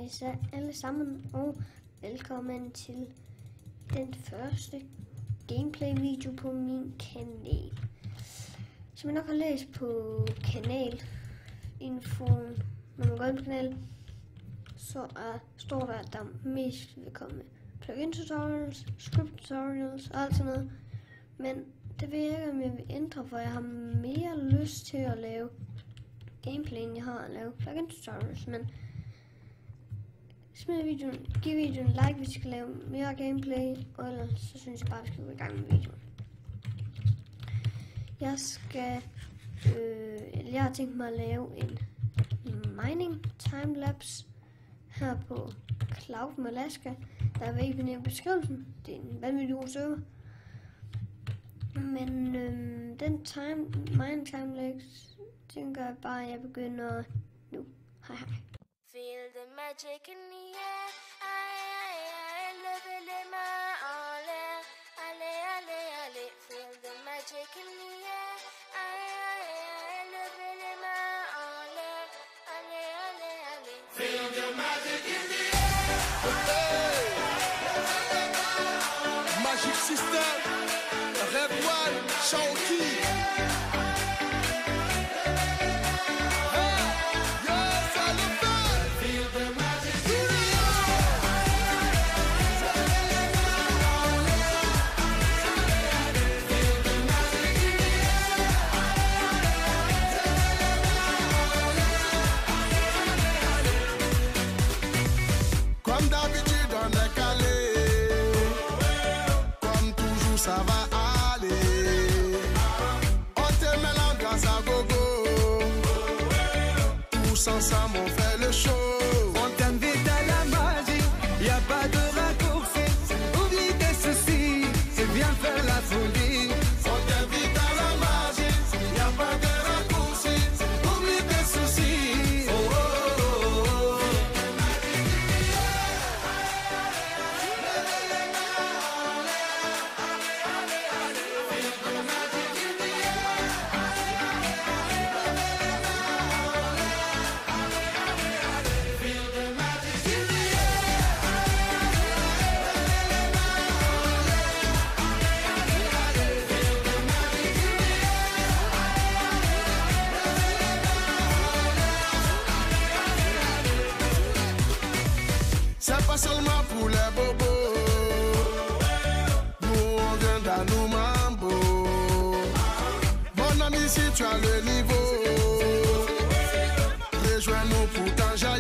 Hejsa alle sammen, og velkommen til den første gameplay-video på min kanal. Som jeg nok har læst på kanalinfoen, når man går ind på kanalen, så står der, at der mest vil komme plugin tutorials, script tutorials og alt sådan noget. Men det ved jeg ikke, om jeg vil ændre, for jeg har mere lyst til at lave gameplay, end jeg har at lave plugin tutorials. Men giv videoen en like, hvis I skal lave mere gameplay, og ellers så synes jeg bare, at vi skal gå i gang med videoen. Jeg har tænkt mig at lave en mining timelapse her på Cloud med Alaska. Der er ved i beskrivelsen. Det er en vanvittig god server. Men den mining timelapse tænker jeg bare, at jeg begynder nu. Hej hej. Feel the magic in the air, levez les mains en l'air, allez, allez, allez. Feel the magic in the air, levez les mains en l'air, allez, allez, allez. Feel the magic in the air. Magic System, Red One, Shawty. Ça va aller. On te met l'ambiance à gogo. Tous ensemble on fait le show. On t'invite à la magie, y a pas de raccourci. Oublie tes soucis, c'est bien faire la folie. On t'invite à la magie, y a pas de raccourci. Oublie tes soucis. Oh, oh, oh, oh. C'est pas seulement pour les bobos. Nous on vient dans nos mambo. Mon ami, si tu as le niveau, rejoins-nous pour t'enjailler.